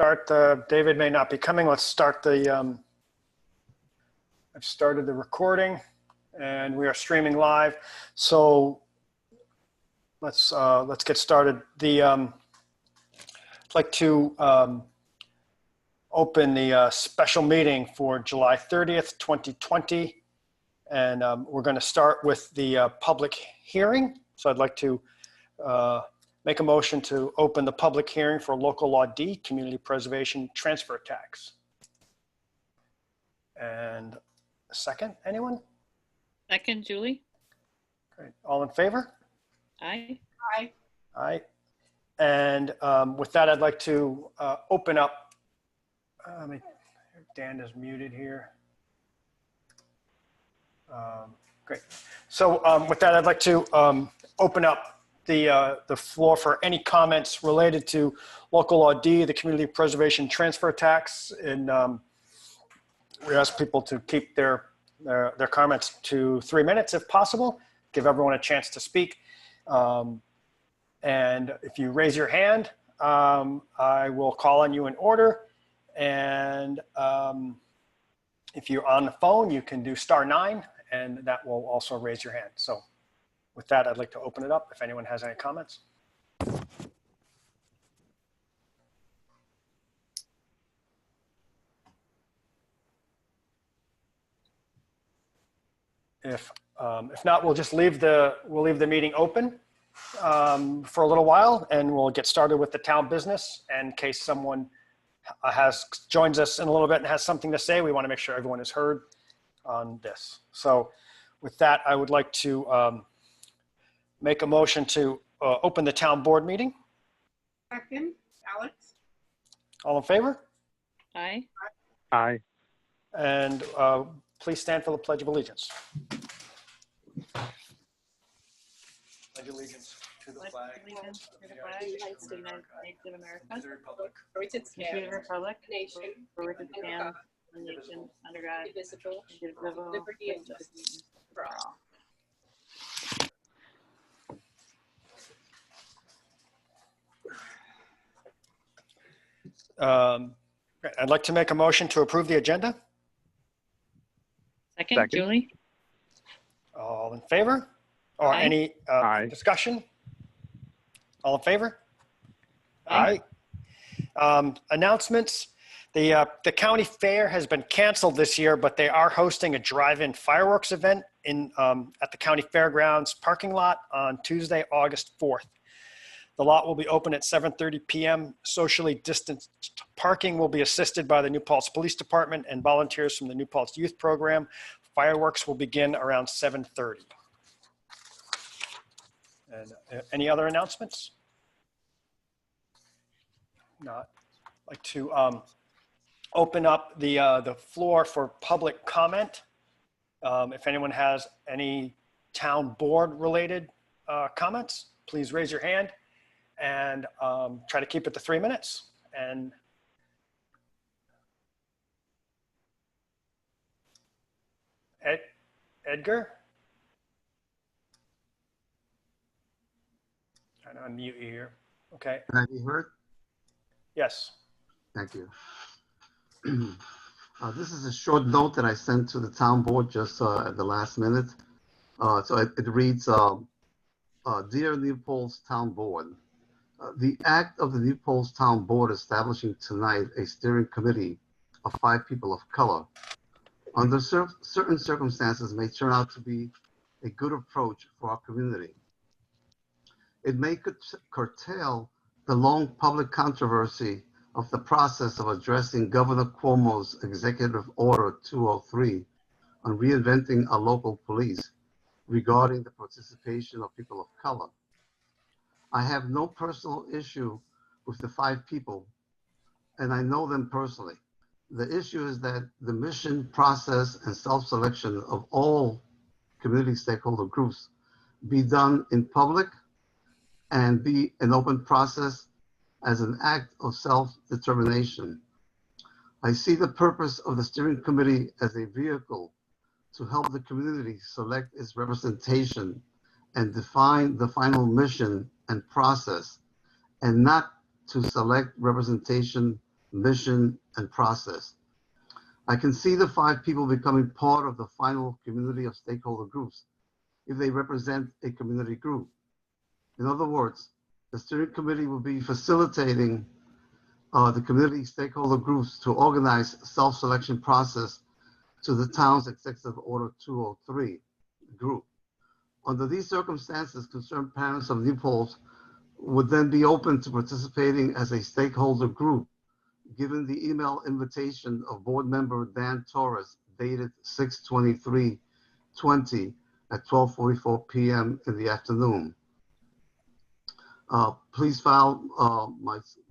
start David may not be coming. Let's start the, I've started the recording and we are streaming live. So let's get started. I'd like to open the special meeting for July 30th, 2020. And we're going to start with the public hearing. So I'd like to make a motion to open the public hearing for local law D, community preservation transfer tax. And a second, anyone? Second, Julie. Great. All in favor? Aye. Aye. Aye. And with that, I'd like to open up. Dan is muted here. Great. So with that, I'd like to open up the floor for any comments related to local law D, the community preservation transfer tax. And we ask people to keep their comments to 3 minutes if possible. Give everyone a chance to speak. And if you raise your hand, I will call on you in order. And if you're on the phone, you can do *9, and that will also raise your hand. So with that, I'd like to open it up if anyone has any comments. If not, we'll just leave the meeting open for a little while, and we'll get started with the town business. And in case someone joins us in a little bit and has something to say, we want to make sure everyone is heard on this. So with that, I would like to make a motion to open the town board meeting. Second, Alex. All in favor? Aye. Aye. And please stand for the Pledge of Allegiance. Pledge allegiance to the flag Allegiance to the flag of the United States of America, and to the republic For which it and to the stands, republic, nation, for which it stands, one nation, under God, indivisible, indivisible, liberty and with justice for all. I'd like to make a motion to approve the agenda. Second, Julie. All in favor? Or Aye. any Aye. discussion? All in favor? Aye. Announcements. The county fair has been canceled this year, but they are hosting a drive-in fireworks event at the county fairgrounds parking lot on Tuesday, August 4th. The lot will be open at 7:30 p.m. Socially distanced parking will be assisted by the New Paltz Police Department and volunteers from the New Paltz Youth Program. Fireworks will begin around 7:30. And any other announcements? Not. I'd like to open up the floor for public comment. If anyone has any town board related comments, please raise your hand and try to keep it to 3 minutes. And Edgar? Trying to unmute you here. Okay. Can I be heard? Yes. Thank you. This is a short note that I sent to the town board just at the last minute. So it reads, Dear New Paltz Town Board, the act of the New Paltz Town Board establishing tonight a steering committee of 5 people of color under certain circumstances may turn out to be a good approach for our community. It may curtail the long public controversy of the process of addressing Governor Cuomo's Executive Order 203 on reinventing our local police regarding the participation of people of color. I have no personal issue with the 5 people, and I know them personally. The issue is that the mission, process, and self-selection of all community stakeholder groups be done in public and be an open process as an act of self-determination. I see the purpose of the steering committee as a vehicle to help the community select its representation and define the final mission and process, and not to select representation mission, and process. I can see the 5 people becoming part of the final community of stakeholder groups if they represent a community group. In other words, the steering committee will be facilitating the community stakeholder groups to organize self-selection process to the town's Executive Order 203 group. Under these circumstances, concerned parents of New Paltz would then be open to participating as a stakeholder group, given the email invitation of board member Dan Torres dated 6/23/20 at 12:44 p.m. in the afternoon. Please file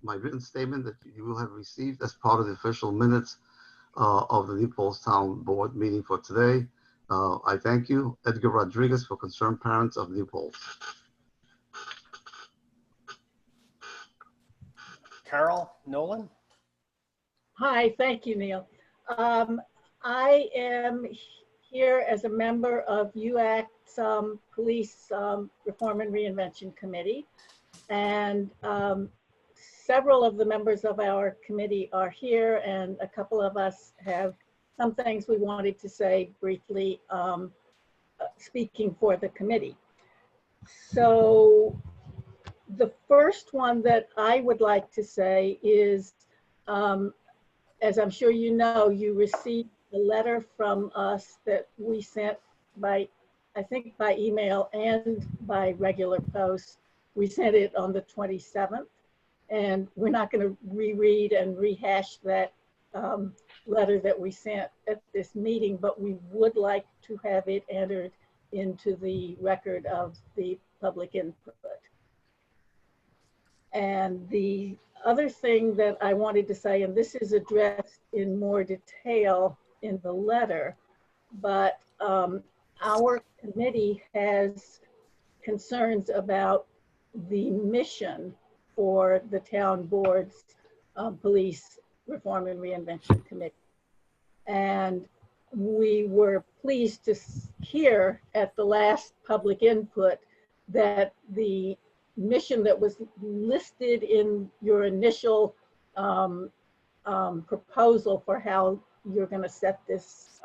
my written statement that you will have received as part of the official minutes of the New Paltz Town Board meeting for today. I thank you, Edgar Rodriguez, for concerned parents of New Paltz. Carol Nolan? Hi, thank you, Neil. I am here as a member of UACT's Police Reform and Reinvention Committee. And several of the members of our committee are here, and a couple of us have some things we wanted to say briefly, speaking for the committee. So the first one that I would like to say is, as I'm sure you know, you received a letter from us that we sent by, I think by email and by regular post. We sent it on the 27th, and we're not going to reread and rehash that letter that we sent at this meeting, but we would like to have it entered into the record of the public input. And the other thing that I wanted to say, and this is addressed in more detail in the letter, but our committee has concerns about the mission for the town board's Police Reform and Reinvention Committee. And we were pleased to hear at the last public input that the mission that was listed in your initial proposal for how you're going to set this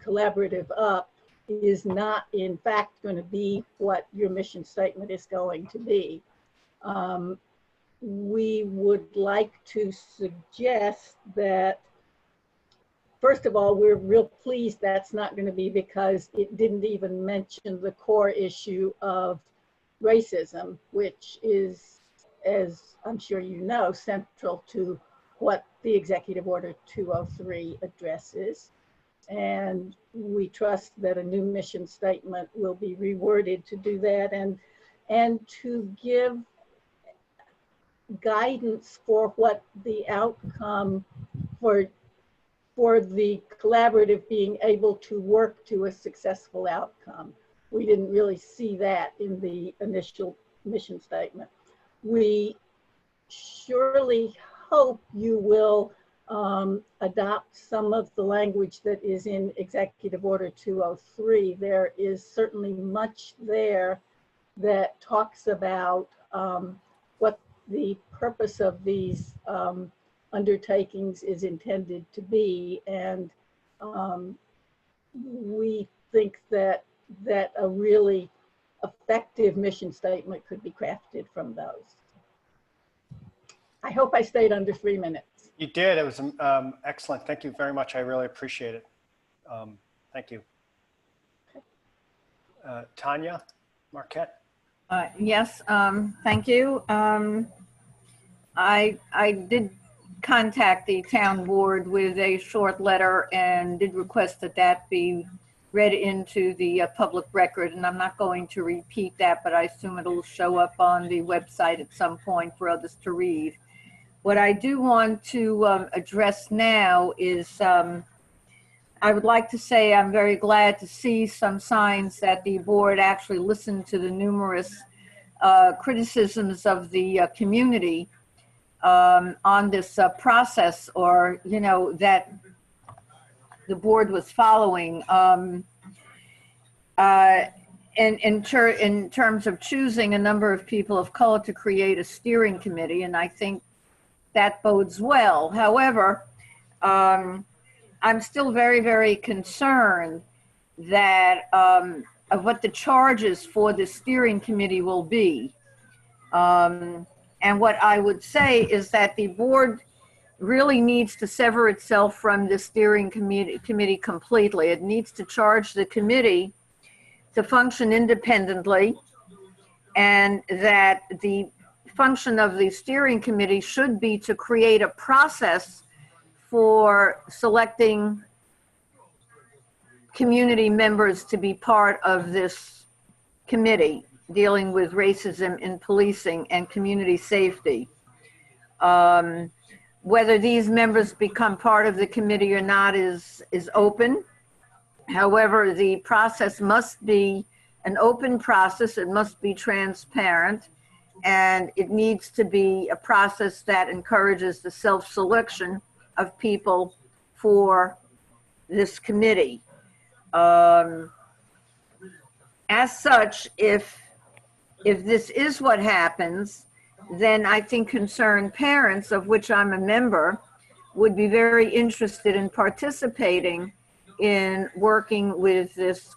collaborative up is not in fact going to be what your mission statement is going to be. We would like to suggest that, first of all, we're real pleased that's not going to be, because it didn't even mention the core issue of racism, which is, as I'm sure you know, central to what the Executive Order 203 addresses. And we trust that a new mission statement will be reworded to do that, and to give guidance for what the outcome for the collaborative being able to work to a successful outcome. We didn't really see that in the initial mission statement. We surely hope you will adopt some of the language that is in Executive Order 203. There is certainly much there that talks about what the purpose of these undertakings is intended to be, and we think that a really effective mission statement could be crafted from those. I hope I stayed under 3 minutes. You did. It was excellent. Thank you very much. I really appreciate it. Thank you. Tanya Marquette. Yes, thank you. I did contact the town board with a short letter and did request that that be read into the public record, and I'm not going to repeat that, but I assume it'll show up on the website at some point for others to read. What I do want to address now is I would like to say I'm very glad to see some signs that the board actually listened to the numerous criticisms of the community on this process, or, you know, that the board was following in terms of choosing a number of people of color to create a steering committee. And I think that bodes well. However, I'm still very, very concerned that of what the charges for the steering committee will be. And what I would say is that the board really needs to sever itself from the steering committee completely. It needs to charge the committee to function independently, and that the function of the steering committee should be to create a process for selecting community members to be part of this committee dealing with racism in policing and community safety. Whether these members become part of the committee or not is open. However, the process must be an open process. It must be transparent, and it needs to be a process that encourages the self-selection of people for this committee. As such, if this is what happens, then I think concerned parents, of which I'm a member, would be very interested in participating in working with this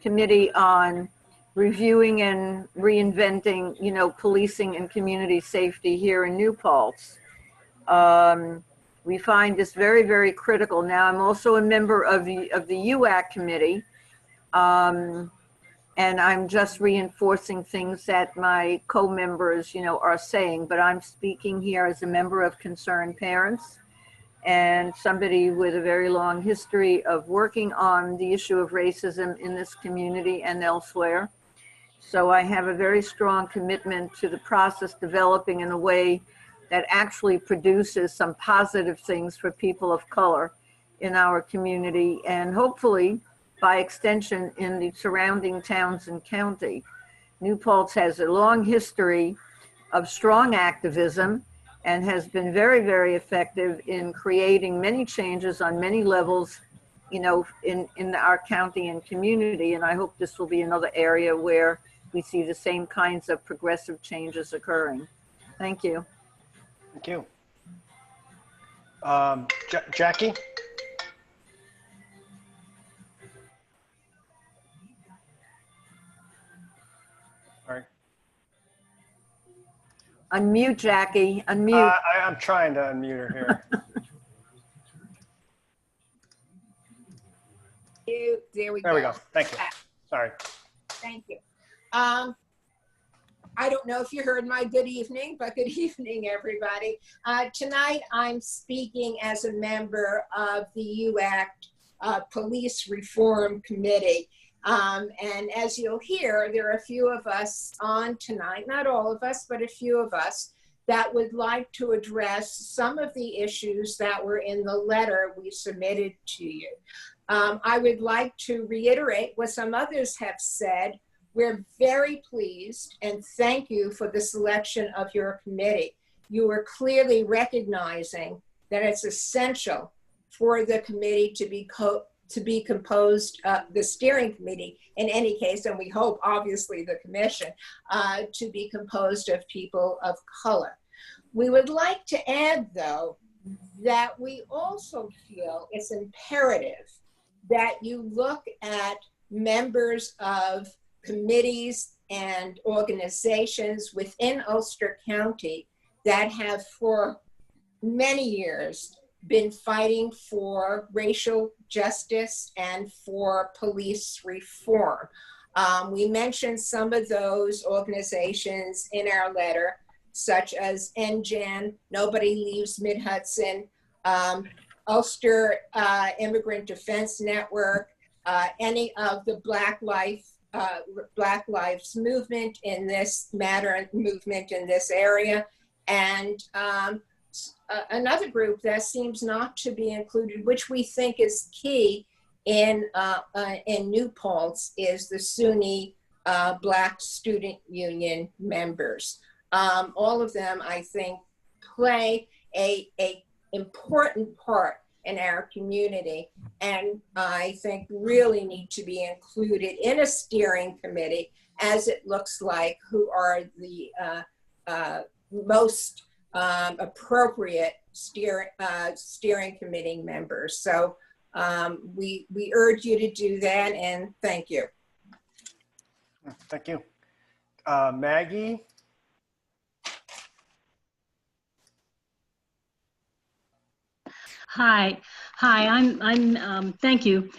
committee on reviewing and reinventing, policing and community safety here in New Paltz. We find this very, very critical. Now, I'm also a member of the UAC committee, and I'm just reinforcing things that my co-members, are saying, but I'm speaking here as a member of Concerned Parents and somebody with a very long history of working on the issue of racism in this community and elsewhere. So I have a very strong commitment to the process developing in a way that actually produces some positive things for people of color in our community, and hopefully, by extension, in the surrounding towns and county. New Paltz has a long history of strong activism and has been very, very effective in creating many changes on many levels, in our county and community. And I hope this will be another area where we see the same kinds of progressive changes occurring. Thank you. Thank you. Jackie? All right. Unmute, Jackie, unmute. I'm trying to unmute her here. There we go. There we go. Thank you. Sorry. Thank you. I don't know if you heard my good evening, but good evening, everybody. Tonight, I'm speaking as a member of the UACT Police Reform Committee. And as you'll hear, there are a few of us on tonight, not all of us, but a few of us that would like to address some of the issues that were in the letter we submitted to you. I would like to reiterate what some others have said. We're very pleased and thank you for the selection of your committee. You are clearly recognizing that it's essential for the committee to be composed, the steering committee in any case, and we hope obviously the commission, to be composed of people of color. We would like to add though, that we also feel it's imperative that you look at members of committees and organizations within Ulster County that have for many years been fighting for racial justice and for police reform. We mentioned some of those organizations in our letter, such as NGEN, Nobody Leaves Mid-Hudson, Ulster Immigrant Defense Network, any of the Black Lives movement in this matter, movement in this area, and another group that seems not to be included, which we think is key in New Paltz, is the SUNY Black Student Union members. All of them, I think, play a important part in our community, and I think really need to be included in a steering committee, as it looks like, who are the most appropriate steering committee members. So we urge you to do that, and thank you. Thank you. Maggie? Hi, thank you.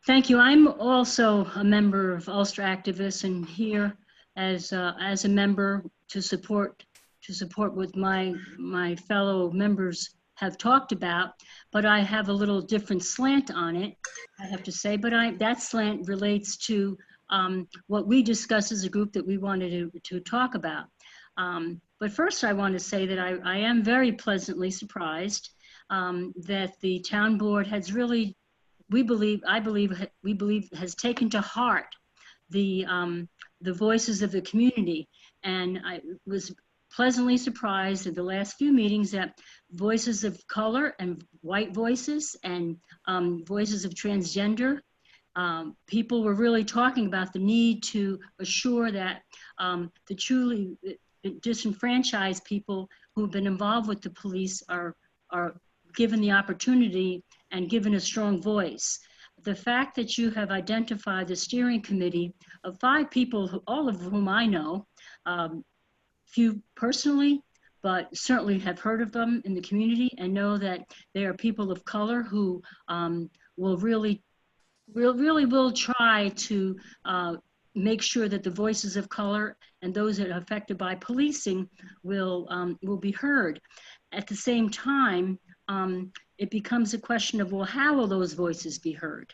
Thank you. I'm also a member of Ulster Activists and here as a member to support what my fellow members have talked about, but I have a little different slant on it, I have to say, but that slant relates to what we discussed as a group that we wanted to talk about. But first I want to say that I am very pleasantly surprised that the town board has really, we believe, has taken to heart the voices of the community. And I was pleasantly surprised at the last few meetings that voices of color and white voices and voices of transgender people were really talking about the need to assure that the truly disenfranchised people who've been involved with the police are given the opportunity and given a strong voice. The fact that you have identified the steering committee of 5 people, all of whom I know, few personally, but certainly have heard of them in the community and know that they are people of color who will really try to make sure that the voices of color and those that are affected by policing will be heard. At the same time, it becomes a question of, well, how will those voices be heard?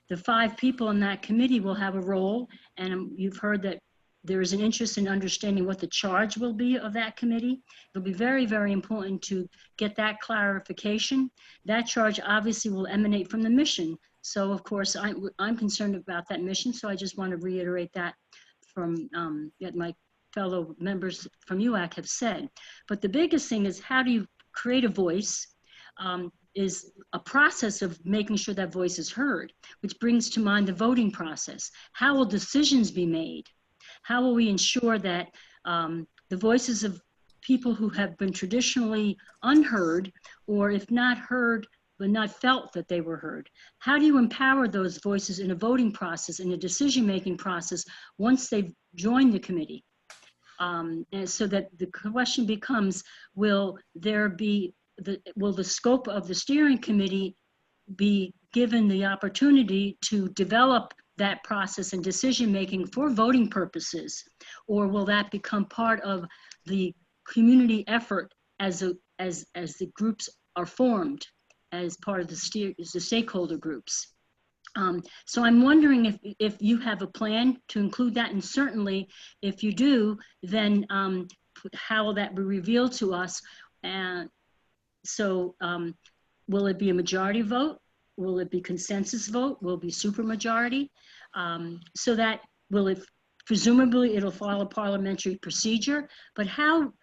The 5 people in that committee will have a role, and you've heard that there is an interest in understanding what the charge will be of that committee. It'll be very, very important to get that clarification. That charge obviously will emanate from the mission. So of course, I'm concerned about that mission, so I just want to reiterate that from that my fellow members from UAC have said. But the biggest thing is, how do you create a voice? Is a process of making sure that voice is heard, which brings to mind the voting process. How will decisions be made? How will we ensure that the voices of people who have been traditionally unheard, or if not heard, but not felt that they were heard? How do you empower those voices in a voting process, in a decision-making process, once they've joined the committee? And so that the question becomes, will the scope of the steering committee be given the opportunity to develop that process and decision-making for voting purposes? Or will that become part of the community effort as the groups are formed, as part of the stakeholder groups? So I'm wondering if you have a plan to include that, and certainly if you do, then how will that be revealed to us? And so will it be a majority vote? Will it be consensus vote? Will it be supermajority? So that presumably it'll follow parliamentary procedure, but how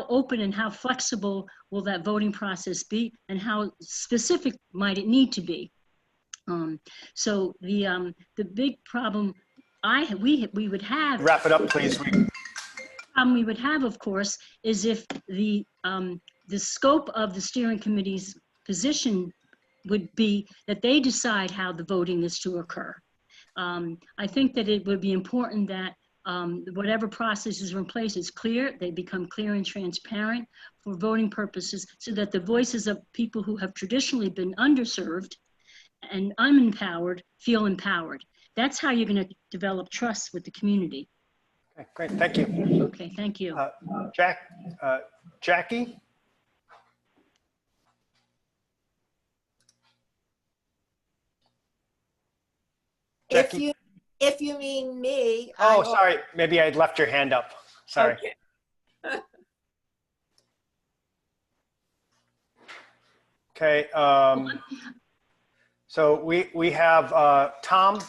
open and how flexible will that voting process be, and how specific might it need to be? So the big problem we would have— Wrap it up, please. We would have, of course, is if the scope of the steering committee's position would be that they decide how the voting is to occur. I think that it would be important that whatever processes are in place is clear, they become clear and transparent for voting purposes, so that the voices of people who have traditionally been underserved and unempowered feel empowered. That's how you're going to develop trust with the community. Okay, great, thank you. Okay, thank you. Jackie? Jackie? If you mean me. Oh, sorry, maybe I left your hand up. Sorry. Okay, so we have Tom,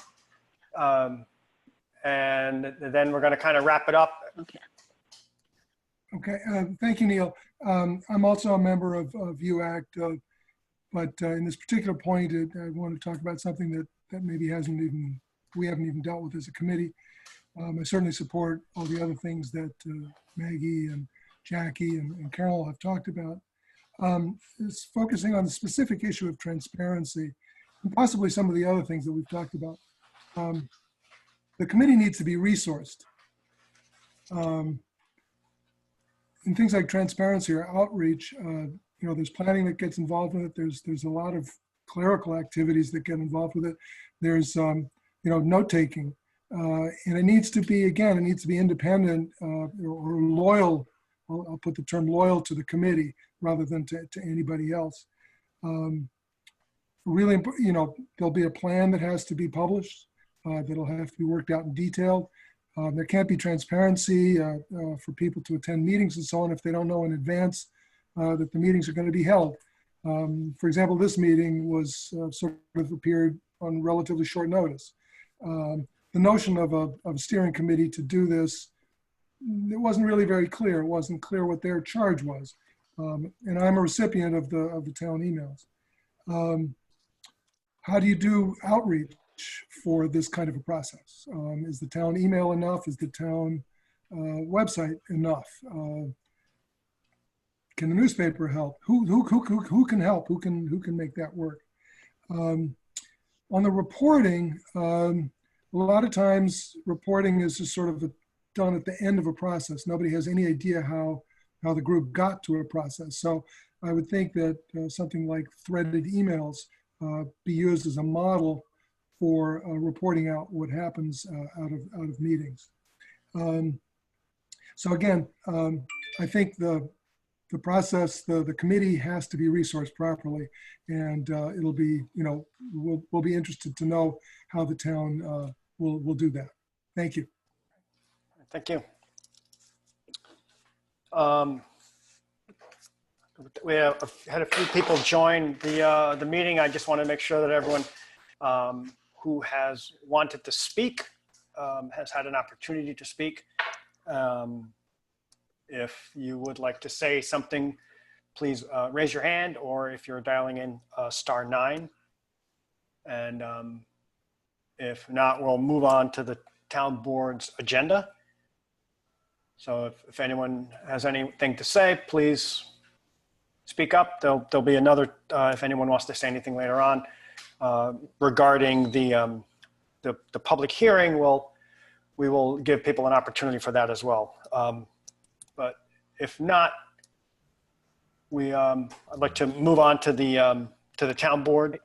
and then we're going to kind of wrap it up. Okay. Okay, thank you, Neil. I'm also a member of UACT, but in this particular point, I want to talk about something that maybe we haven't even dealt with as a committee. I certainly support all the other things that Maggie and Jackie and Carol have talked about, is focusing on the specific issue of transparency and possibly some of the other things that we've talked about. The committee needs to be resourced. In things like transparency or outreach, there's planning that gets involved with it. There's a lot of clerical activities that get involved with it. There's note taking, and it needs to be independent or loyal. I'll put the term loyal to the committee rather than to anybody else. Really, there'll be a plan that has to be published. That'll have to be worked out in detail. There can't be transparency for people to attend meetings and so on if they don't know in advance that the meetings are going to be held. For example, this meeting was sort of appeared on relatively short notice. The notion of a steering committee to do this, it wasn't really very clear. It wasn't clear what their charge was. And I'm a recipient of the town emails. How do you do outreach for this kind of a process? Is the town email enough? Is the town website enough? Can the newspaper help? Who can help? Who can make that work? On the reporting, a lot of times reporting is just sort of done at the end of a process. Nobody has any idea how the group got to a process. So I would think that something like threaded emails be used as a model for reporting out what happens out of meetings. So again, I think the process, the committee has to be resourced properly, and it'll be, we'll be interested to know how the town will do that. Thank you. Thank you. We have had a few people join the meeting. I just want to make sure that everyone who has wanted to speak has had an opportunity to speak. If you would like to say something, please raise your hand, or if you're dialing in *9. And if not, we'll move on to the town board's agenda. So if anyone has anything to say, please speak up. There'll be another, if anyone wants to say anything later on regarding the public hearing, we will give people an opportunity for that as well. But if not, I'd like to move on to the town board.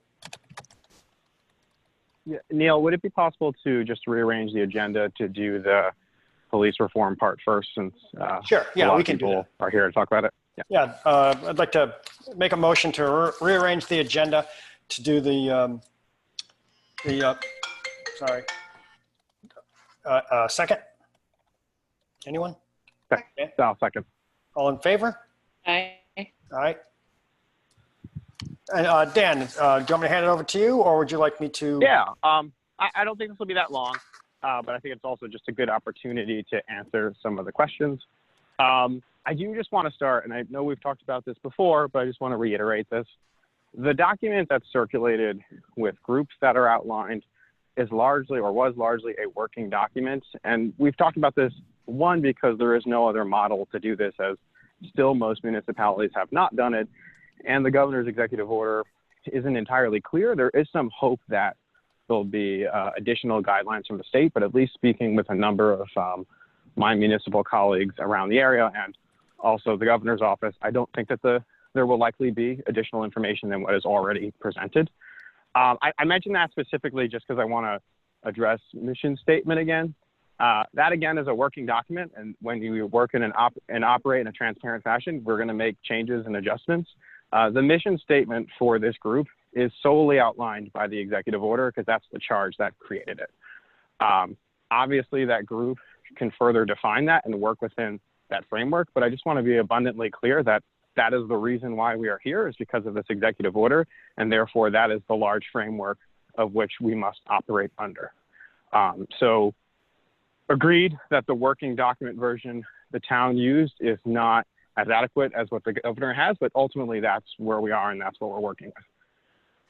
Yeah, Neil, would it be possible to just rearrange the agenda to do the police reform part first, since sure, yeah, we can do that. Are here to talk about it? Yeah, I'd like to make a motion to rearrange the agenda to do second. Anyone? Okay. I'll second. All in favor? Aye. All right. And Dan, do you want me to hand it over to you, or would you like me to? Yeah. I don't think this will be that long, but I think it's also just a good opportunity to answer some of the questions. I do just want to start, and I know we've talked about this before, but I just want to reiterate this. The document that's circulated with groups that are outlined is largely, or was largely, a working document. And we've talked about this, one, because there is no other model to do this, as still most municipalities have not done it. And the governor's executive order isn't entirely clear. There is some hope that there'll be additional guidelines from the state, but at least speaking with a number of my municipal colleagues around the area and also the governor's office, I don't think that there will likely be additional information than what is already presented. I mentioned that specifically just because I want to address mission statement again. That again is a working document, and when you work and operate in a transparent fashion, we're going to make changes and adjustments. The mission statement for this group is solely outlined by the executive order because that's the charge that created it. Obviously, that group can further define that and work within that framework, but I just want to be abundantly clear that that is the reason why we are here, is because of this executive order, and therefore that is the large framework of which we must operate under. So agreed that the working document version the town used is not as adequate as what the governor has, but ultimately that's where we are and that's what we're working with.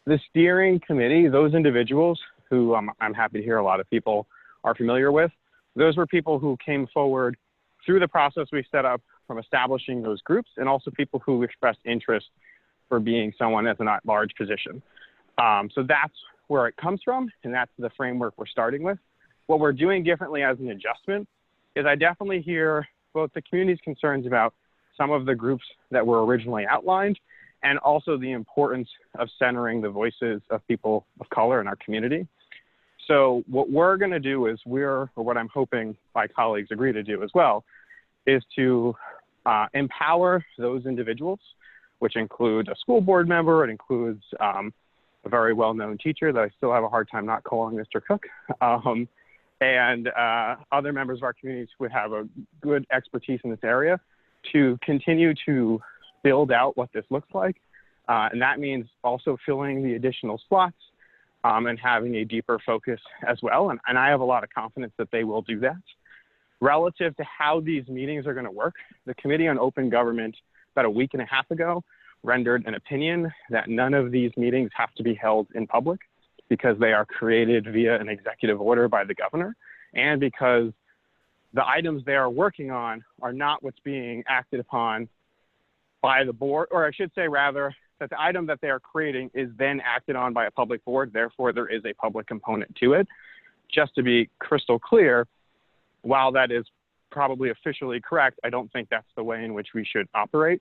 The steering committee, those individuals who I'm happy to hear a lot of people are familiar with, those were people who came forward through the process we set up from establishing those groups and also people who expressed interest for being someone as an at-large position. So that's where it comes from, and that's the framework we're starting with. What we're doing differently as an adjustment is I definitely hear both the community's concerns about some of the groups that were originally outlined, and also the importance of centering the voices of people of color in our community. So what we're going to do is or what I'm hoping my colleagues agree to do as well, is to empower those individuals, which include a school board member. It includes a very well-known teacher that I still have a hard time not calling Mr. Cook, and other members of our communities who have a good expertise in this area to continue to build out what this looks like. And that means also filling the additional slots and having a deeper focus as well. And I have a lot of confidence that they will do that. Relative to how these meetings are going to work, the Committee on Open Government about a week and a half ago rendered an opinion that none of these meetings have to be held in public because they are created via an executive order by the governor, and because the items they are working on are not what's being acted upon by the board, or I should say rather that the item that they are creating is then acted on by a public board. Therefore, there is a public component to it. Just to be crystal clear, while that is probably officially correct, I don't think that's the way in which we should operate.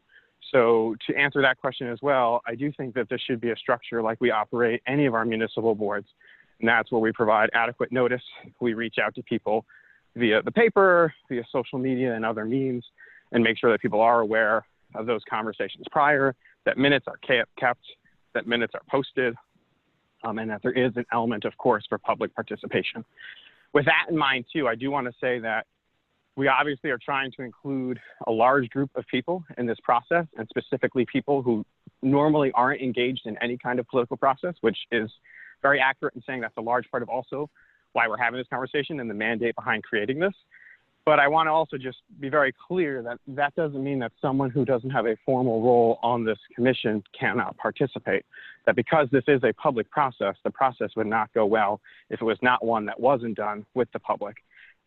So to answer that question as well, I do think that there should be a structure like we operate any of our municipal boards. And that's where we provide adequate notice. We reach out to people via the paper, via social media and other means, and make sure that people are aware of those conversations prior, that minutes are kept, that minutes are posted, and that there is an element, of course, for public participation. With that in mind, too, I do want to say that we obviously are trying to include a large group of people in this process, and specifically people who normally aren't engaged in any kind of political process, which is very accurate in saying that's a large part of also why we're having this conversation and the mandate behind creating this. But I want to also just be very clear that that doesn't mean that someone who doesn't have a formal role on this commission cannot participate. That because this is a public process, the process would not go well if it was not one that wasn't done with the public.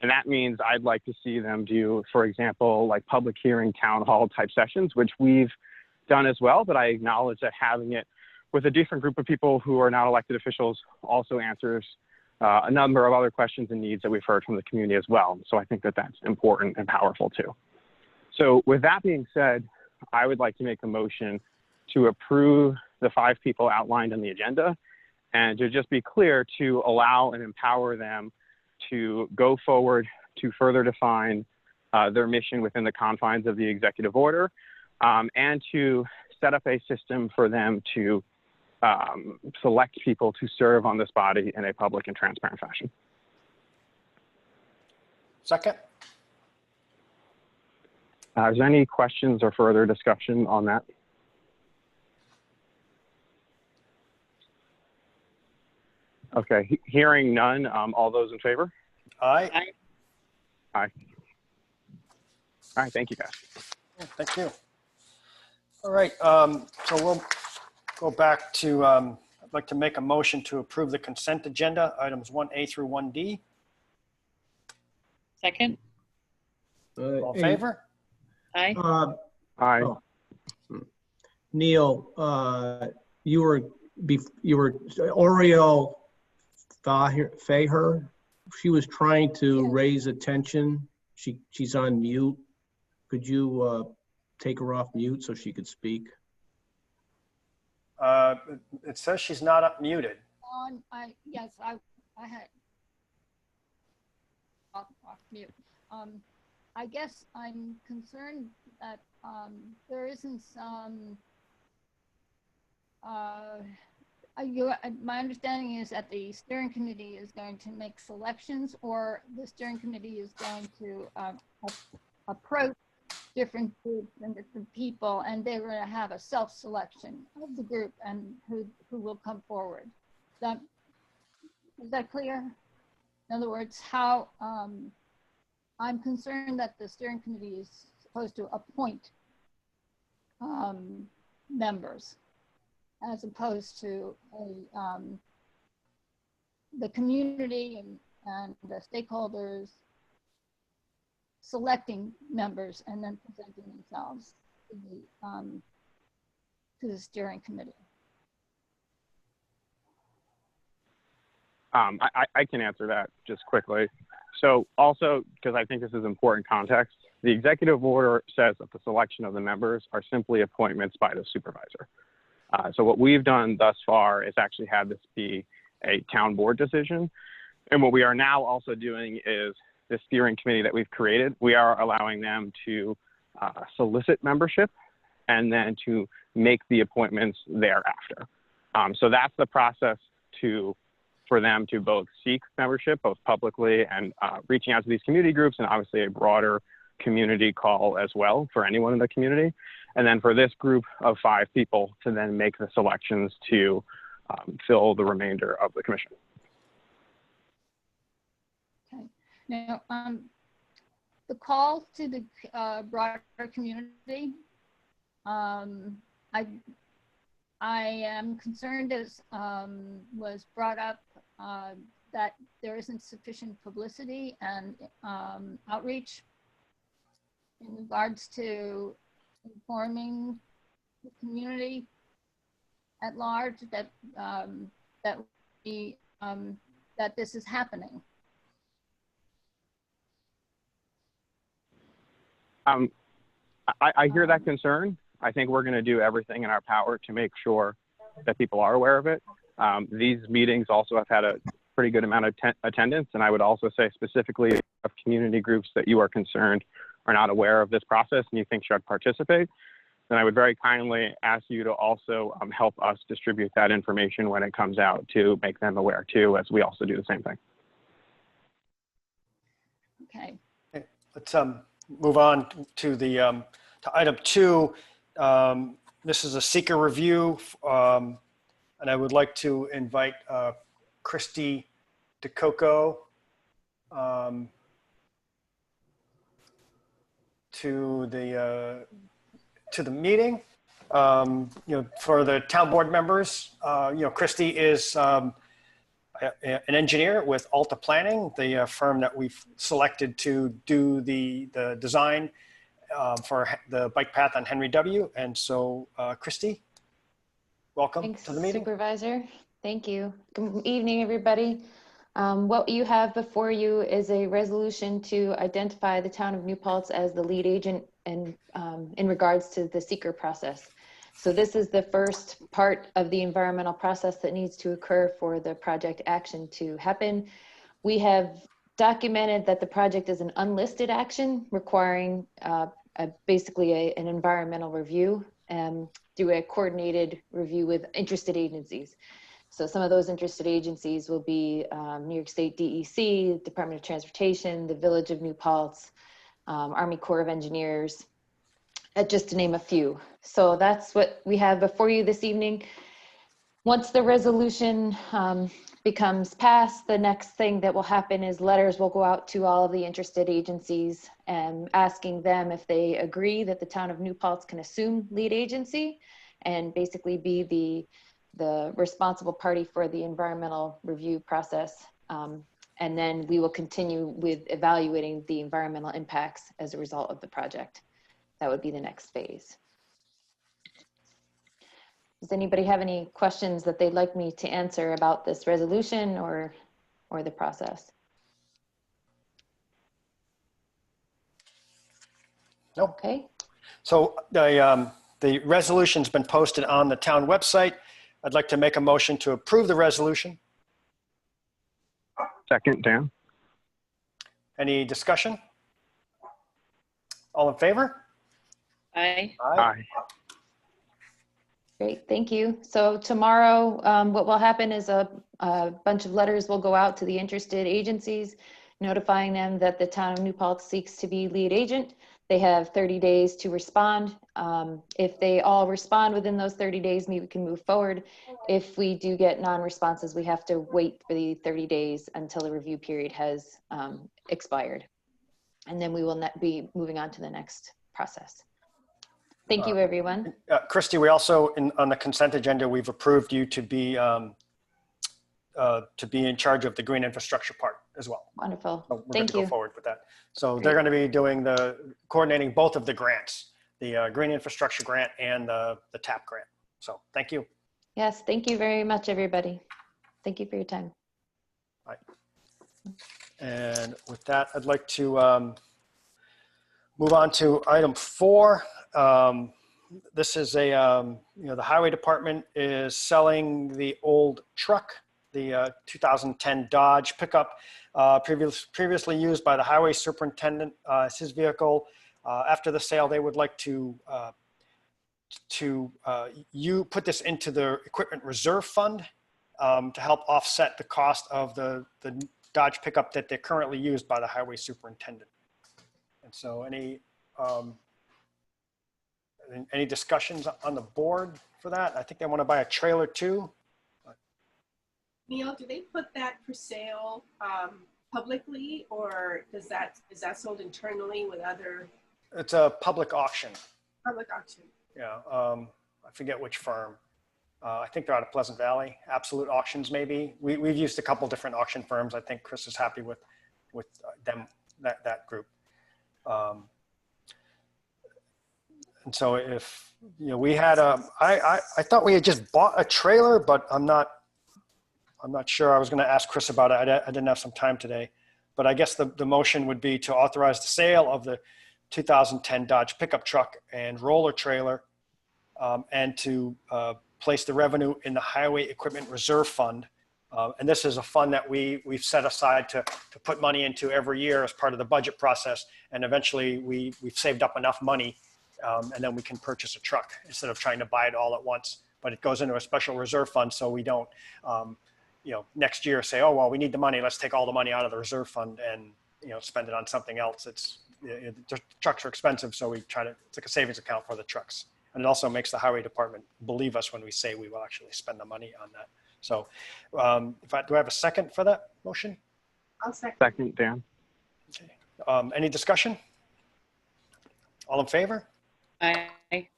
And that means I'd like to see them do, for example, like public hearing town hall type sessions, which we've done as well, but I acknowledge that having it with a different group of people who are not elected officials also answers a number of other questions and needs that we've heard from the community as well. So I think that that's important and powerful too. So with that being said, I would like to make a motion to approve the 5 people outlined in the agenda, and to just be clear, to allow and empower them to go forward to further define their mission within the confines of the executive order, and to set up a system for them to select people to serve on this body in a public and transparent fashion. Second? Is there any questions or further discussion on that? Okay, hearing none, all those in favor? Aye. Aye. All right, thank you guys. Yeah, thank you. All right, so we'll go back to, I'd like to make a motion to approve the consent agenda, items 1A through 1D. Second. All in favor? Aye. Aye. Oh. Neil, you were Oriole Faher. She was trying to raise attention. She's on mute. Could you take her off mute so she could speak? It says she's not up muted. Yes, I had off mute. I guess I'm concerned that there isn't some. My understanding is that the steering committee is going to make selections, or the steering committee is going to approach different groups and different people, and they're going to have a self-selection of the group and who will come forward. Is that clear? In other words, how I'm concerned that the steering committee is supposed to appoint members, as opposed to the community and the stakeholders selecting members and then presenting themselves to the steering committee? I can answer that just quickly. So also, because I think this is important context, the executive order says that the selection of the members are simply appointments by the supervisor. So what we've done thus far is actually have this be a town board decision. And what we are now also doing is the steering committee that we've created, we are allowing them to solicit membership and then to make the appointments thereafter. So that's the process for them to both seek membership, both publicly and reaching out to these community groups, and obviously a broader community call as well for anyone in the community. And then for this group of 5 people to then make the selections to fill the remainder of the commission. Okay. Now, the call to the broader community, I am concerned, as was brought up, that there isn't sufficient publicity and outreach in regards to informing the community at large that that this is happening. I hear that concern. I think we're going to do everything in our power to make sure that people are aware of it. These meetings also have had a pretty good amount of attendance, and I would also say specifically of community groups that you are concerned are not aware of this process and you think should participate, then I would very kindly ask you to also help us distribute that information when it comes out to make them aware too, as we also do the same thing. Okay. Let's move on to the to item 2. This is a seeker review, and I would like to invite Christy DeCoco to the meeting. For the town board members, Christy is an engineer with Alta Planning, the firm that we've selected to do the design for the bike path on Henry W. And so, Christy, welcome Thanks, to the meeting. Supervisor. Thank you. Good evening, everybody. What you have before you is a resolution to identify the town of New Paltz as the lead agent and in regards to the seeker process. So this is the first part of the environmental process that needs to occur for the project action to happen. We have documented that the project is an unlisted action requiring basically an environmental review and do a coordinated review with interested agencies. So some of those interested agencies will be New York State DEC, Department of Transportation, the Village of New Paltz, Army Corps of Engineers, just to name a few. So that's what we have before you this evening. Once the resolution becomes passed, the next thing that will happen is letters will go out to all of the interested agencies and asking them if they agree that the town of New Paltz can assume lead agency and basically be the responsible party for the environmental review process. And then we will continue with evaluating the environmental impacts as a result of the project. That would be the next phase. Does anybody have any questions that they'd like me to answer about this resolution or the process? Nope. Okay. So the resolution's been posted on the town website. I'd like to make a motion to approve the resolution. Second, Dan. Any discussion? All in favor? Aye. Aye. Great, thank you. So tomorrow, what will happen is a bunch of letters will go out to the interested agencies, notifying them that the town of New Paltz seeks to be lead agent. They have 30 days to respond. If they all respond within those 30 days, maybe we can move forward. If we do get non-responses, we have to wait for the 30 days until the review period has expired. And then we will not be moving on to the next process. Thank you, everyone. Christy, we also, on the consent agenda, we've approved you to be in charge of the green infrastructure part. as well. Wonderful. So we're good Thank to go you. forward with that. So they're going to be doing coordinating both of the grants, the Green Infrastructure Grant and the TAP grant. So thank you. Yes, thank you very much, everybody. Thank you for your time. And with that, I'd like to move on to item 4. This is the Highway Department is selling the old truck, the 2010 Dodge pickup, previously used by the highway superintendent. It's his vehicle. After the sale, they would like to you put this into the equipment reserve fund to help offset the cost of the Dodge pickup that they're currently used by the highway superintendent. And so any discussions on the board for that? I think they want to buy a trailer too. Neil, do they put that for sale publicly, or is that sold internally with other? It's a public auction. Public auction. Yeah, I forget which firm. I think they're out of Pleasant Valley. Absolute Auctions, maybe. We've used a couple different auction firms. I think Chris is happy with them, that group. And so if we had I thought we had just bought a trailer, but I'm not sure. I was going to ask Chris about it. I didn't have some time today, but I guess the motion would be to authorize the sale of the 2010 Dodge pickup truck and roller trailer, and to place the revenue in the Highway Equipment Reserve Fund. And this is a fund that we've set aside to put money into every year as part of the budget process. And eventually we've saved up enough money, and then we can purchase a truck instead of trying to buy it all at once. But it goes into a special reserve fund, so we don't, next year say, oh, well, we need the money. Let's take all the money out of the reserve fund and spend it on something else. The trucks are expensive, so it's like a savings account for the trucks. And it also makes the highway department believe us when we say we will actually spend the money on that. So do I have a second for that motion? I'll second. Second, Dan. Okay. Any discussion? All in favor? Aye.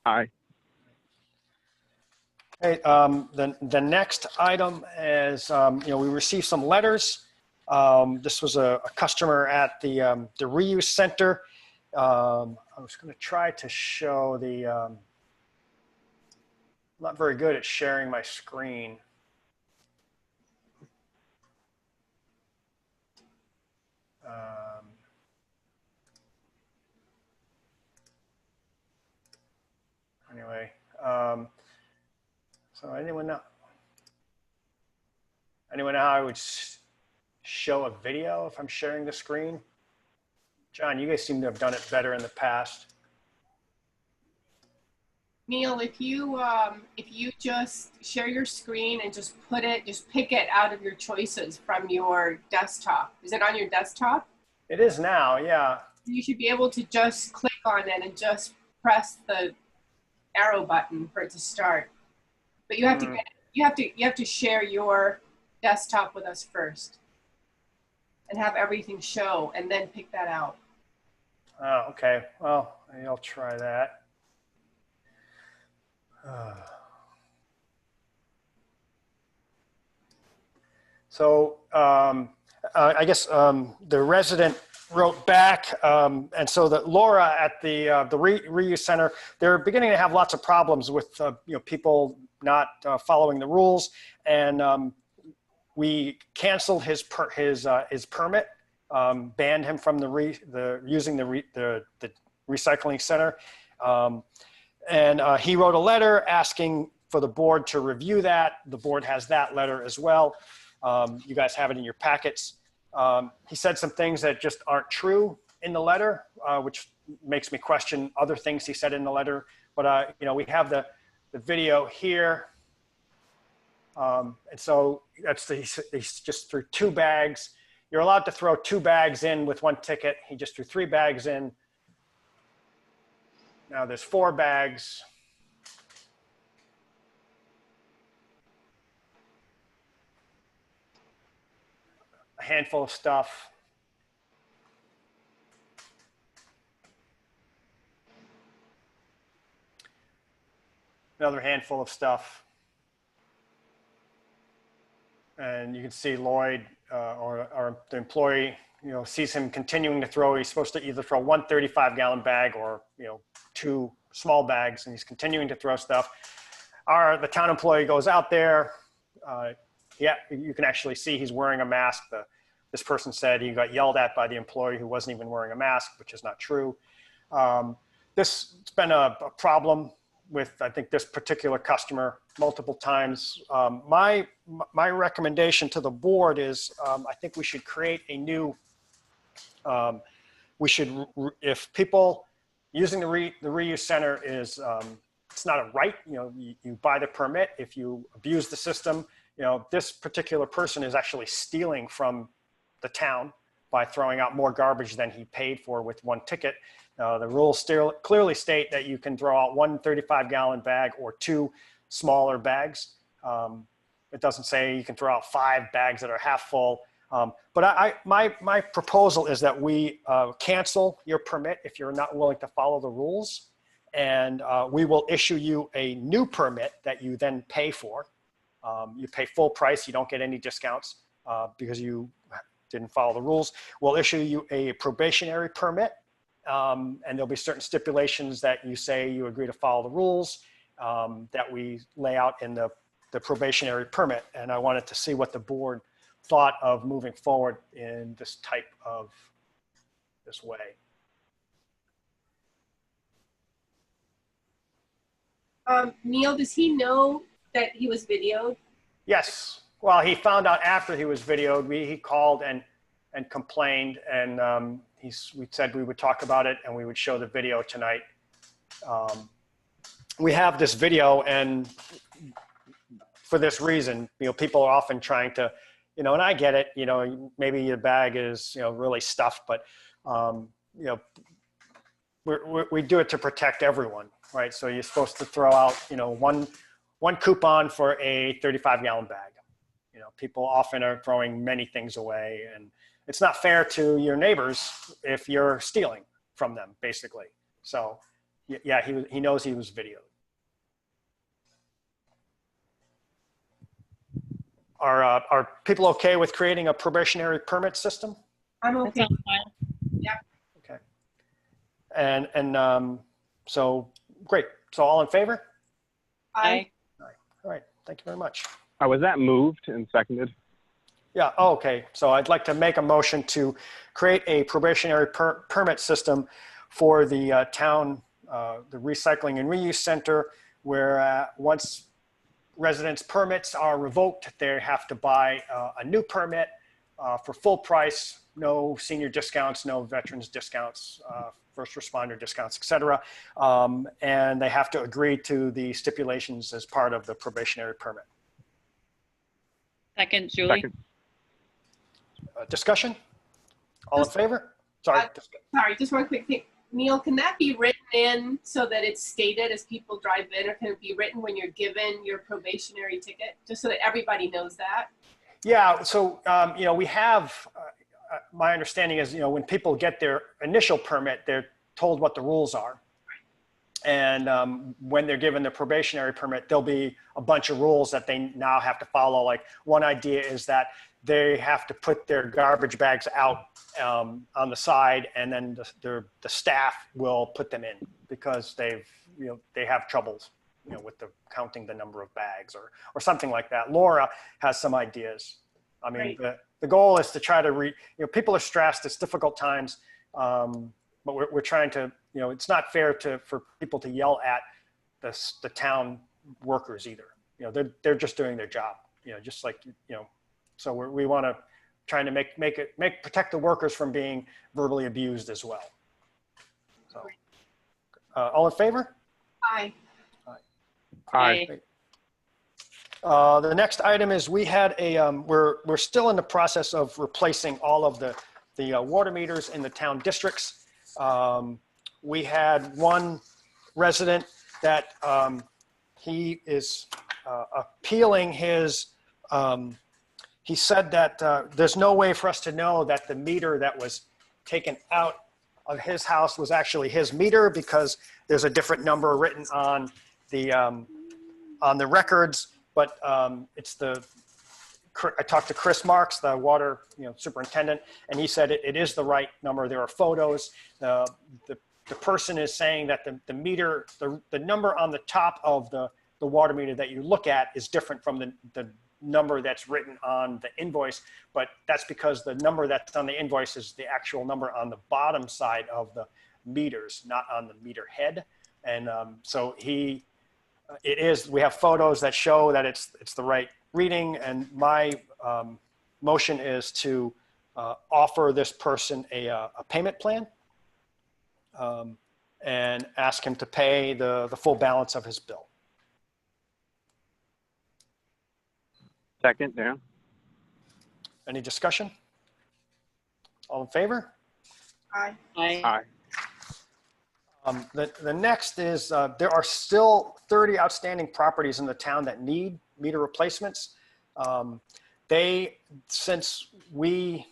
Aye. Okay, the next item is, we received some letters. This was a customer at the reuse center. I was going to try to show I'm not very good at sharing my screen. Anyway, so anyone know how I would show a video if I'm sharing the screen? John, you guys seem to have done it better in the past. Neil, if you just share your screen and just pick it out of your choices from your desktop. Is it on your desktop? It is now, yeah. You should be able to just click on it and just press the arrow button for it to start. But you have to share your desktop with us first and have everything show and then pick that out. Oh, okay. Well, maybe I'll try that. So I guess the resident wrote back, and so that Laura at the reuse center, they're beginning to have lots of problems with people not following the rules, and we canceled his permit, banned him from using the recycling center, and he wrote a letter asking for the board to review that. The board has that letter as well. You guys have it in your packets. He said some things that just aren't true in the letter, which makes me question other things he said in the letter. But we have the video here, and so he's just threw 2 bags. You're allowed to throw 2 bags in with 1 ticket. He just threw 3 bags in. Now there's 4 bags. A handful of stuff. Another handful of stuff. And you can see Lloyd or the employee, sees him continuing to throw, he's supposed to either throw one 35-gallon bag or, 2 small bags, and he's continuing to throw stuff. The town employee goes out there. Yeah, you can actually see he's wearing a mask. This person said he got yelled at by the employee who wasn't even wearing a mask, which is not true. This has been a problem with, I think, this particular customer multiple times. My recommendation to the board is I think we should create a new, if people using the reuse center is, it's not a right, you buy the permit. If you abuse the system, this particular person is actually stealing from the town by throwing out more garbage than he paid for with one ticket. The rules still clearly state that you can throw out one 35-gallon bag or 2 smaller bags. It doesn't say you can throw out 5 bags that are half full. But my proposal is that we cancel your permit if you're not willing to follow the rules, and we will issue you a new permit that you then pay for. You pay full price. You don't get any discounts because you didn't follow the rules. We'll issue you a probationary permit, and there'll be certain stipulations that you say you agree to follow the rules that we lay out in the probationary permit. And I wanted to see what the board thought of moving forward in this type of this way. Neil, does he know that he was videoed? Yes. Well, he found out after he was videoed. He called and complained, and we said we would talk about it and we would show the video tonight. We have this video, and for this reason, people are often trying to, and I get it, maybe your bag is, really stuffed, but, we do it to protect everyone, right? So you're supposed to throw out, one coupon for a 35-gallon bag. People often are throwing many things away, and it's not fair to your neighbors if you're stealing from them, basically. So yeah, he knows he was videoed. Are people okay with creating a probationary permit system? I'm okay. That sounds fine. Yeah. Okay. And so great. So all in favor? Aye. All right. Thank you very much. Was that moved and seconded? Yeah. Oh, okay. So I'd like to make a motion to create a probationary permit system for the town, the recycling and reuse center, where once residents' permits are revoked, they have to buy a new permit for full price, no senior discounts, no veterans discounts, first responder discounts, et cetera. And they have to agree to the stipulations as part of the probationary permit. Second, Julie. Second. Discussion? All in favor? Sorry. Sorry, just one quick thing. Neil, can that be written in so that it's stated as people drive in, or can it be written when you're given your probationary ticket, just so that everybody knows that? Yeah, so, we have, my understanding is, when people get their initial permit, they're told what the rules are. And when they're given the probationary permit, there'll be a bunch of rules that they now have to follow. Like, one idea is that they have to put their garbage bags out on the side, and then the staff will put them in because they have troubles, with counting the number of bags or something like that. Laura has some ideas. I mean, the goal is to try to people are stressed. It's difficult times, but we're trying to, it's not fair for people to yell at the town workers either. They're just doing their job, just like, so we want to try to protect the workers from being verbally abused as well. So, all in favor? Aye. Aye. The next item is we had we're still in the process of replacing all of the water meters in the town districts. We had one resident that he is appealing his, he said that there's no way for us to know that the meter that was taken out of his house was actually his meter because there's a different number written on the records, but it's I talked to Chris Marks, the water superintendent, and he said it is the right number. There are photos. The person is saying that the meter, the number on the top of the water meter that you look at is different from the number that's written on the invoice, but that's because the number that's on the invoice is the actual number on the bottom side of the meters, not on the meter head. And so we have photos that show that it's the right reading, and my motion is to offer this person a payment plan and ask him to pay the full balance of his bill. Second, Dan. Any discussion? All in favor? Aye. Aye. The next is there are still 30 outstanding properties in the town that need meter replacements. Since we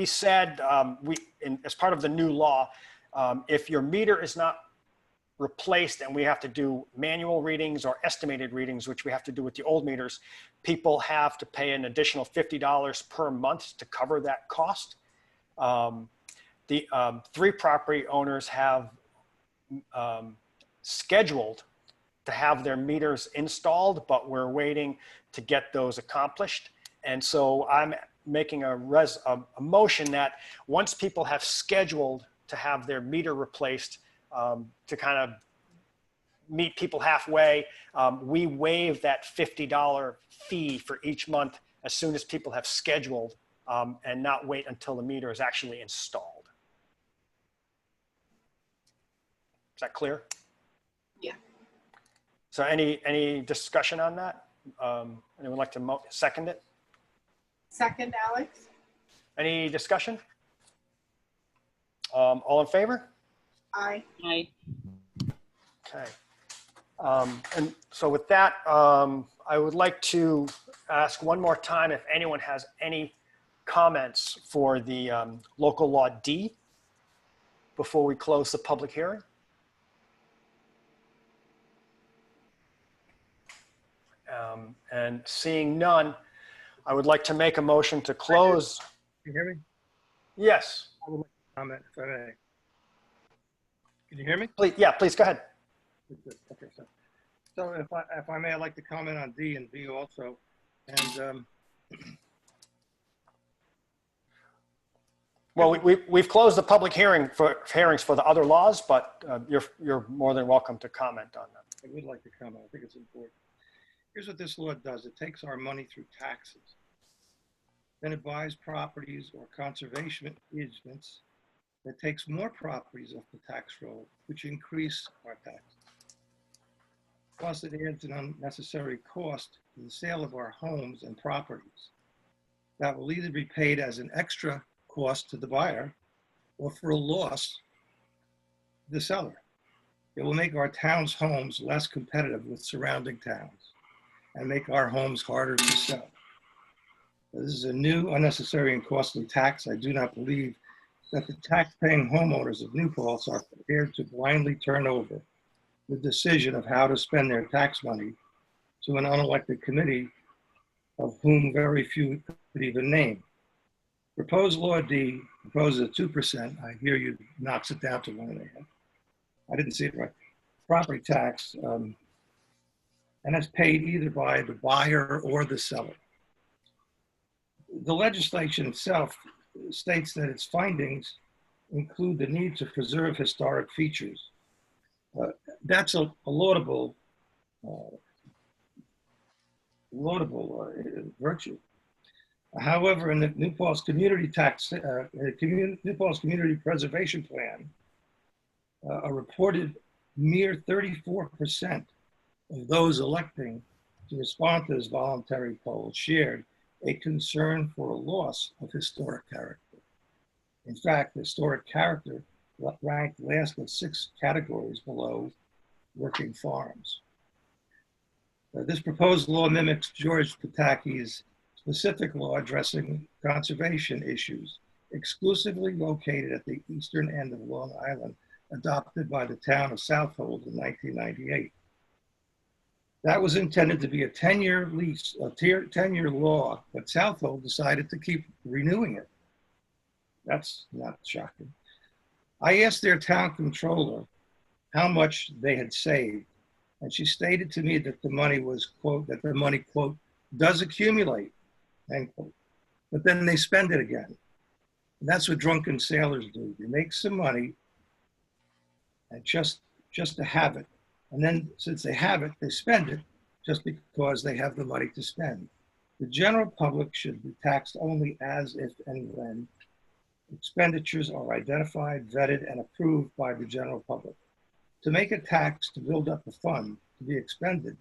said as part of the new law, if your meter is not replaced and we have to do manual readings or estimated readings, which we have to do with the old meters, people have to pay an additional $50 per month to cover that cost. The 3 property owners have scheduled to have their meters installed, but we're waiting to get those accomplished. And so I'm making a motion that once people have scheduled to have their meter replaced, to kind of meet people halfway, we waive that $50 fee for each month as soon as people have scheduled, and not wait until the meter is actually installed. Is that clear? Yeah. So any discussion on that? Anyone like to second it? Second, Alex. Any discussion? All in favor? Aye. Aye. Okay. And so with that, I would like to ask one more time if anyone has any comments for the local law D before we close the public hearing. And seeing none, I would like to make a motion to close. Can you hear me? Yes. I would like to comment if I may. Can you hear me? Please, yeah, please go ahead. Okay, so if I may, I'd like to comment on D and B also. And well, we've closed the public hearings for the other laws, but you're more than welcome to comment on them. I would like to comment. I think it's important. Here's what this law does. It takes our money through taxes. Then it buys properties or conservation easements. It takes more properties off the tax roll, which increase our taxes. Plus, it adds an unnecessary cost to the sale of our homes and properties that will either be paid as an extra cost to the buyer or for a loss to the seller. It will make our town's homes less competitive with surrounding towns and make our homes harder to sell. This is a new, unnecessary, and costly tax. I do not believe that the tax-paying homeowners of New Paltz are prepared to blindly turn over the decision of how to spend their tax money to an unelected committee of whom very few could even name. Proposed Law D proposes a 2%. I hear you knocks it down to 1.5. I didn't see it right. Property tax, and it's paid either by the buyer or the seller. The legislation itself states that its findings include the need to preserve historic features. That's a laudable virtue. However, in the New Paltz Community New Paltz Community Preservation Plan, a reported mere 34% of those electing to respond to this voluntary poll shared a concern for a loss of historic character. In fact, historic character ranked last of 6 categories below working farms. This proposed law mimics George Pataki's specific law addressing conservation issues, exclusively located at the eastern end of Long Island, adopted by the town of Southold in 1998. That was intended to be a 10-year lease, a 10-year law, but Southold decided to keep renewing it. That's not shocking. I asked their town controller how much they had saved, and she stated to me that the money was, quote, that the money, quote, does accumulate, end quote. But then they spend it again. And that's what drunken sailors do. They make some money and just to have it. And then since they have it, they spend it just because they have the money to spend. The general public should be taxed only as if and when expenditures are identified, vetted, and approved by the general public. To make a tax to build up a fund to be expended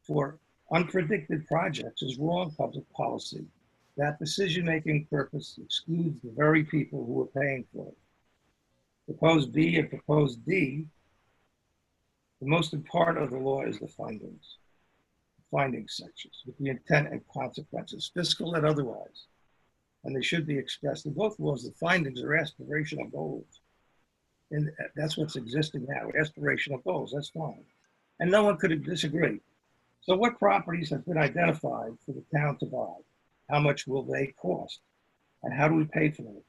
for unpredicted projects is wrong public policy. That decision-making purpose excludes the very people who are paying for it. Proposed B and proposed D, the most important part of the law is the findings sections with the intent and consequences, fiscal and otherwise. And they should be expressed in both laws. The findings are aspirational goals. And that's what's existing now, aspirational goals, that's fine. And no one could disagree. So what properties have been identified for the town to buy? How much will they cost? And how do we pay for them?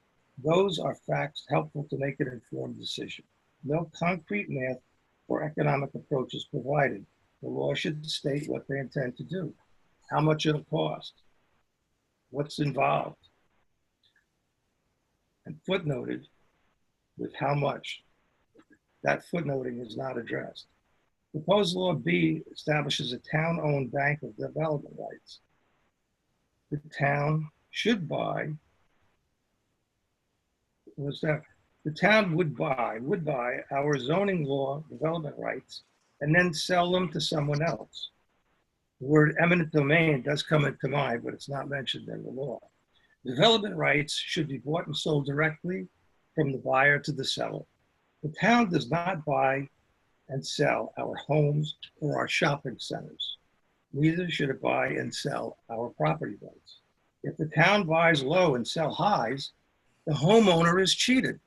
Those are facts helpful to make an informed decision. No concrete math or economic approaches provided. The law should state what they intend to do, how much it'll cost, what's involved, and footnoted with how much. That footnoting is not addressed. Proposed Law B establishes a town-owned bank of development rights. The town should buy, the town would buy our zoning law development rights and then sell them to someone else. The word eminent domain does come into mind, but it's not mentioned in the law. Development rights should be bought and sold directly from the buyer to the seller. The town does not buy and sell our homes or our shopping centers. Neither should it buy and sell our property rights. If the town buys low and sell highs, the homeowner is cheated.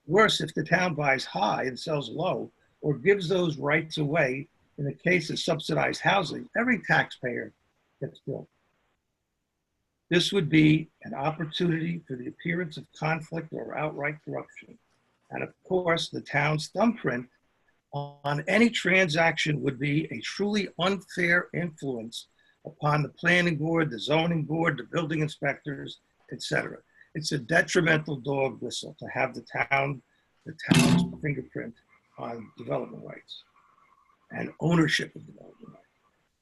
Worse, if the town buys high and sells low or gives those rights away in the case of subsidized housing, every taxpayer gets billed. This would be an opportunity for the appearance of conflict or outright corruption. And of course, the town's thumbprint on any transaction would be a truly unfair influence upon the planning board, the zoning board, the building inspectors, etc. It's a detrimental dog whistle to have the town's fingerprint on development rights and ownership of development rights.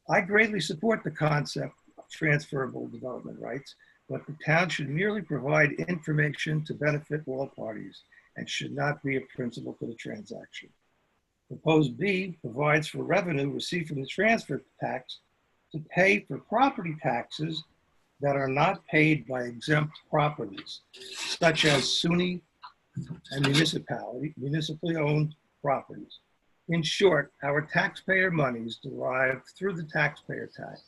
I greatly support the concept of transferable development rights, but the town should merely provide information to benefit all parties and should not be a principal to the transaction. Proposed B provides for revenue received from the transfer tax to pay for property taxes that are not paid by exempt properties, such as SUNY and municipally owned properties. In short, our taxpayer monies derived through the taxpayer tax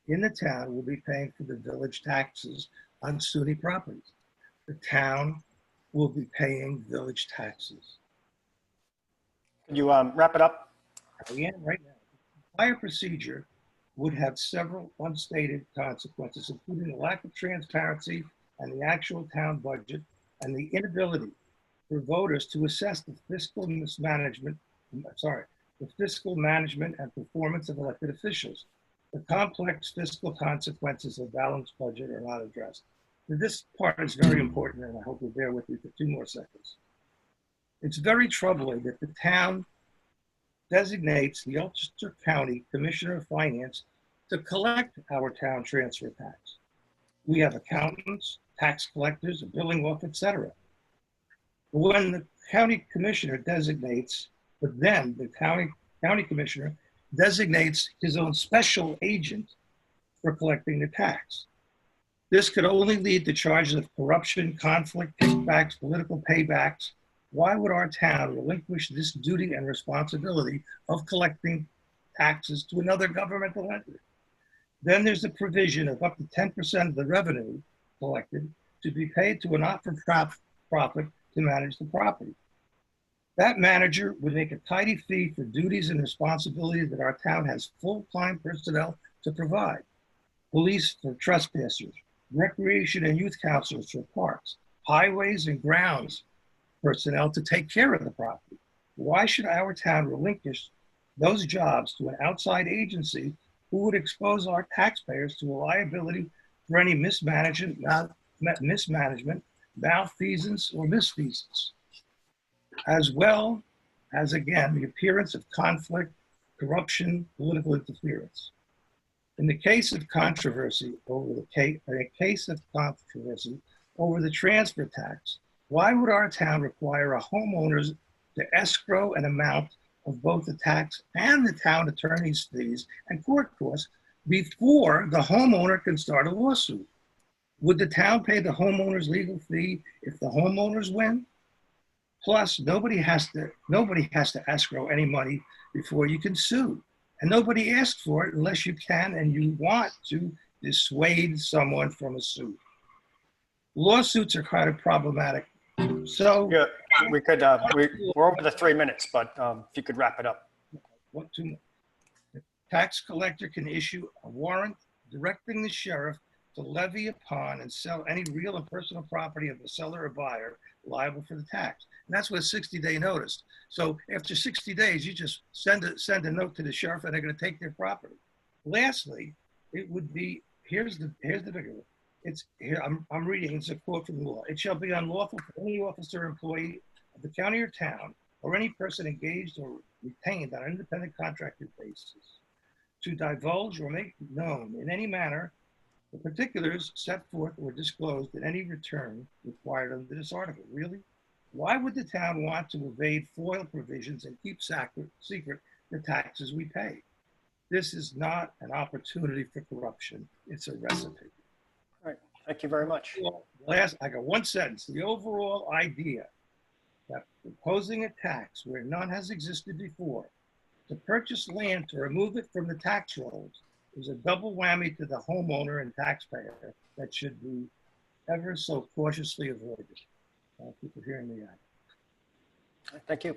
in the town will be paying for the village taxes on SUNY properties. The town will be paying village taxes. Can you wrap it up? Yeah, right now. The entire procedure would have several unstated consequences, including the lack of transparency and the actual town budget and the inability for voters to assess the fiscal management and performance of elected officials. The complex fiscal consequences of balanced budget are not addressed. This part is very important, and I hope you'll bear with me for 2 more seconds. It's very troubling that the town designates the Ulster County Commissioner of Finance to collect our town transfer tax. We have accountants, tax collectors, a billing office, etc. When the county commissioner designates, but then the county commissioner designates his own special agent for collecting the tax. This could only lead to charges of corruption, conflict, kickbacks, political paybacks. Why would our town relinquish this duty and responsibility of collecting taxes to another governmental entity? Then there's the provision of up to 10% of the revenue collected to be paid to a not-for-profit to manage the property. That manager would make a tidy fee for duties and responsibilities that our town has full-time personnel to provide. Police for trespassers, recreation and youth counselors for parks, highways and grounds personnel to take care of the property. Why should our town relinquish those jobs to an outside agency who would expose our taxpayers to a liability for any mismanagement, malfeasance, or misfeasance, as well as, again, the appearance of conflict, corruption, political interference. In the case of controversy over the transfer tax, why would our town require a homeowner to escrow an amount of both the tax and the town attorney's fees and court costs before the homeowner can start a lawsuit? Would the town pay the homeowner's legal fee if the homeowners win? Plus, nobody has to escrow any money before you can sue. And nobody asks for it unless you can and you want to dissuade someone from a suit. Lawsuits are kind of problematic. So Yeah, we could, we're over the 3 minutes, but if you could wrap it up. the tax collector can issue a warrant directing the sheriff to levy upon and sell any real and personal property of the seller or buyer liable for the tax. And that's with a 60-day notice. So after 60 days, you just send a note to the sheriff and they're going to take their property. Lastly, it would be, here's the bigger one. It's here, I'm reading, it's a quote from the law. It shall be unlawful for any officer or employee of the county or town or any person engaged or retained on an independent contractor basis to divulge or make known in any manner the particulars set forth or disclosed in any return required under this article. Really? Why would the town want to evade FOIL provisions and keep secret the taxes we pay? This is not an opportunity for corruption. It's a recipe. All right. Thank you very much. I got one sentence. The overall idea that proposing a tax where none has existed before to purchase land to remove it from the tax rolls is a double whammy to the homeowner and taxpayer that should be ever so cautiously avoided. Thank you for hearing me out. Thank you.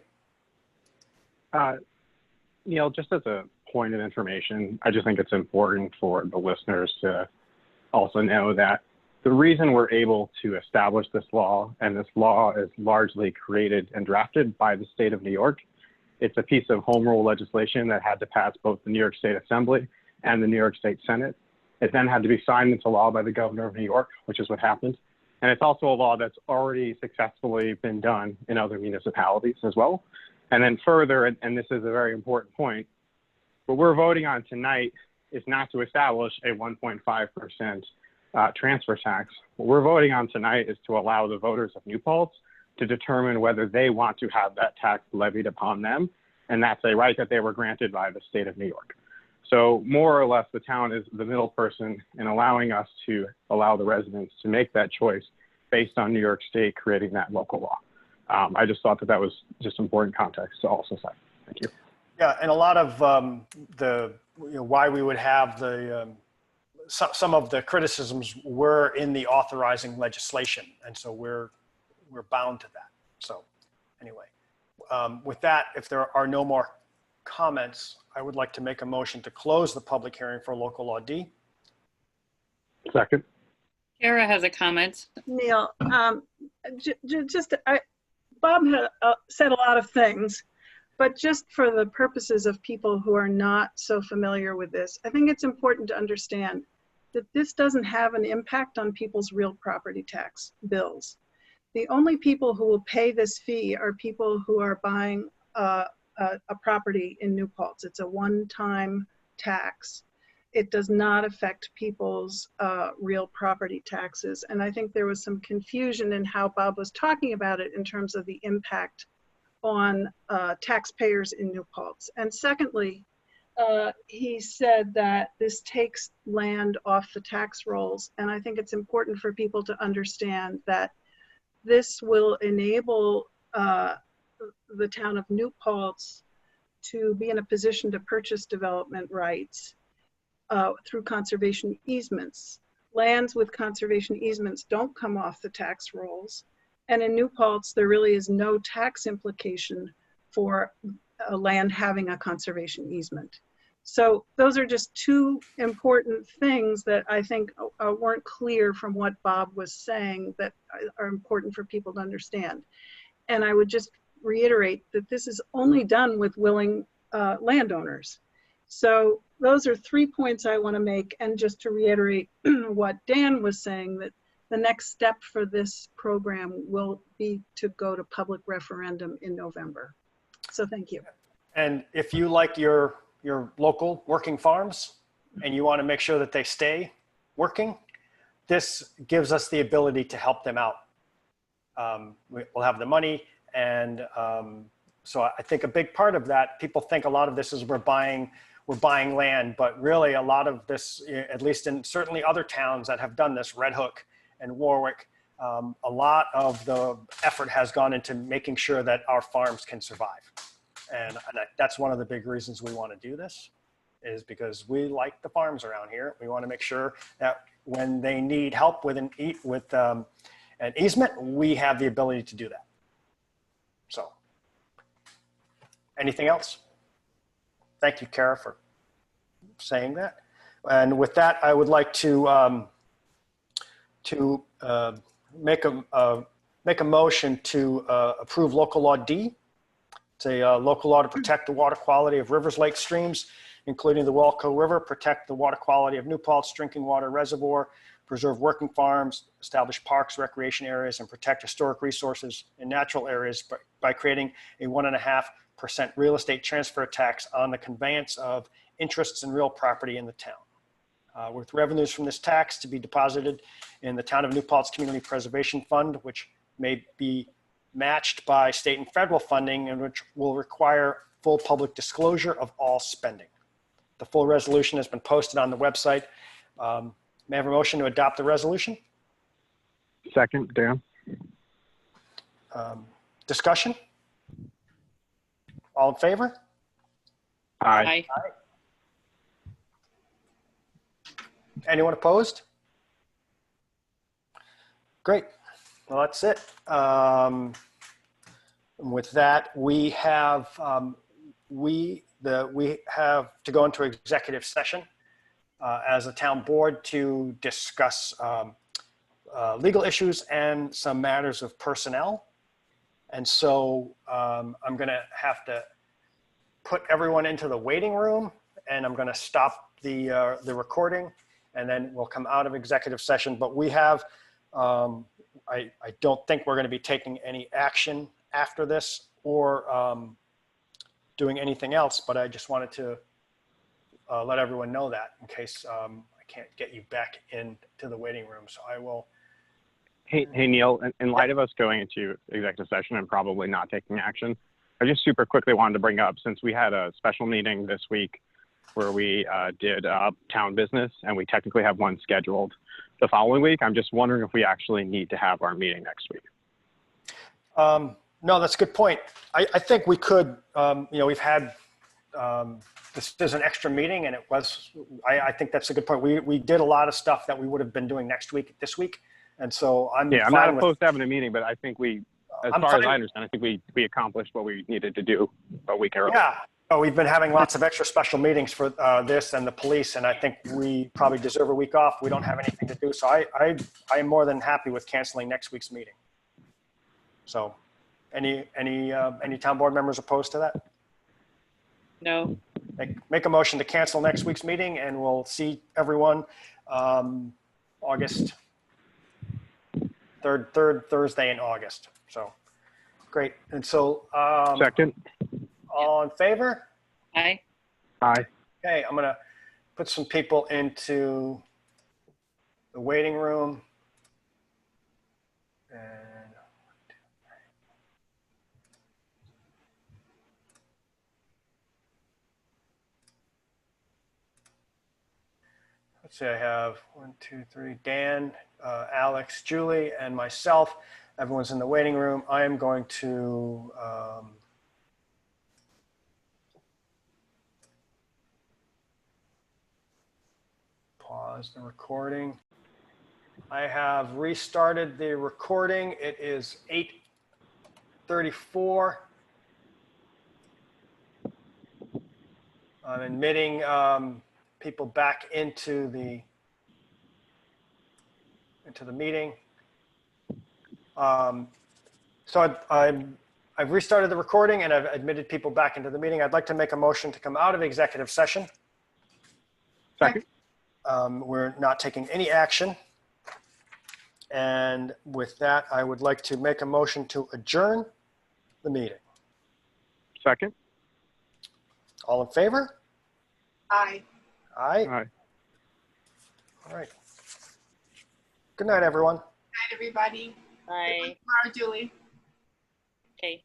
Neil, just as a point of information, I just think it's important for the listeners to also know that the reason we're able to establish this law, and this law is largely created and drafted by the state of New York. It's a piece of home rule legislation that had to pass both the New York State Assembly and the New York State Senate. It then had to be signed into law by the governor of New York, which is what happened. And it's also a law that's already successfully been done in other municipalities as well. And then further, and this is a very important point, what we're voting on tonight is not to establish a 1.5% transfer tax. What we're voting on tonight is to allow the voters of New Paltz to determine whether they want to have that tax levied upon them. And that's a right that they were granted by the state of New York. So more or less, the town is the middle person in allowing us to allow the residents to make that choice based on New York State creating that local law. I just thought that that was just important context to also say. Thank you. Yeah, and a lot of why we would have the some of the criticisms were in the authorizing legislation, and so we're bound to that. So anyway, with that, if there are no more comments, I would like to make a motion to close the public hearing for local law D. Second. Kara has a comment. Neil, Bob had said a lot of things, but just for the purposes of people who are not so familiar with this, I think it's important to understand that this doesn't have an impact on people's real property tax bills. The only people who will pay this fee are people who are buying a property in New Paltz. It's a one-time tax. It does not affect people's real property taxes. And I think there was some confusion in how Bob was talking about it in terms of the impact on taxpayers in New Paltz. And secondly, he said that this takes land off the tax rolls. And I think it's important for people to understand that this will enable the town of New Paltz to be in a position to purchase development rights through conservation easements. Lands with conservation easements don't come off the tax rolls, And in New Paltz, there really is no tax implication for land having a conservation easement. So those are just two important things that I think weren't clear from what Bob was saying that are important for people to understand. And I would just reiterate that this is only done with willing landowners. So those are 3 points I want to make. And just to reiterate what Dan was saying, that the next step for this program will be to go to public referendum in November. So thank you. And if you like your local working farms and you want to make sure that they stay working, this gives us the ability to help them out. We'll have the money. And so I think a big part of that, people think a lot of this is we're buying land, but really a lot of this, at least in certainly other towns that have done this, Red Hook and Warwick, a lot of the effort has gone into making sure that our farms can survive. And that's one of the big reasons we want to do this, is because we like the farms around here. We want to make sure that when they need help with an easement, we have the ability to do that. So, anything else? Thank you, Kara, for saying that. And with that, I would like to make a motion to approve local law D. It's a local law to protect the water quality of rivers, lakes, streams, including the Walco River, protect the water quality of New Paltz drinking water reservoir, preserve working farms, establish parks, recreation areas, and protect historic resources in natural areas by creating a 1.5% real estate transfer tax on the conveyance of interests in real property in the town. With revenues from this tax to be deposited in the Town of New Paltz Community Preservation Fund, which may be matched by state and federal funding, and which will require full public disclosure of all spending. The full resolution has been posted on the website. May I have a motion to adopt the resolution? Second, Dan. Discussion? All in favor? Aye. Aye. Anyone opposed? Great. Well, that's it. With that, we have to go into executive session as a town board to discuss legal issues and some matters of personnel. And so I'm going to have to put everyone into the waiting room, and I'm going to stop the recording, and then we'll come out of executive session. But we have, I don't think we're going to be taking any action after this or doing anything else, but I just wanted to let everyone know that in case I can't get you back into the waiting room. So I will. Hey Neil, in light of us going into executive session and probably not taking action, I just super quickly wanted to bring up, since we had a special meeting this week where we did town business, and we technically have one scheduled the following week. I'm just wondering if we actually need to have our meeting next week. No, that's a good point. I think we could, we've had, there's an extra meeting, and it was, I think that's a good point. We did a lot of stuff that we would have been doing next week, this week. And so I'm not opposed to having a meeting, but I think as far as I understand, I think we accomplished what we needed to do a week earlier. Yeah. Oh, we've been having lots of extra special meetings for this and the police, and I think we probably deserve a week off. We don't have anything to do. So I am more than happy with canceling next week's meeting. So any town board members opposed to that? No. Make a motion to cancel next week's meeting, and we'll see everyone August, third Thursday in August. So great. And so second. All in favor? Aye. Aye. Okay, I'm gonna put some people into the waiting room. And let's see, I have 1, 2, 3, Dan, Alex, Julie, and myself. Everyone's in the waiting room. I am going to pause the recording. I have restarted the recording. It is 8:34. I'm admitting people back into the meeting. So I've restarted the recording and I've admitted people back into the meeting. I'd like to make a motion to come out of executive session. Second. We're not taking any action. And with that, I would like to make a motion to adjourn the meeting. Second. All in favor? Aye. Aye. Aye. All right. Good night, everyone. Night, everybody. Bye. Tomorrow, Julie. Okay.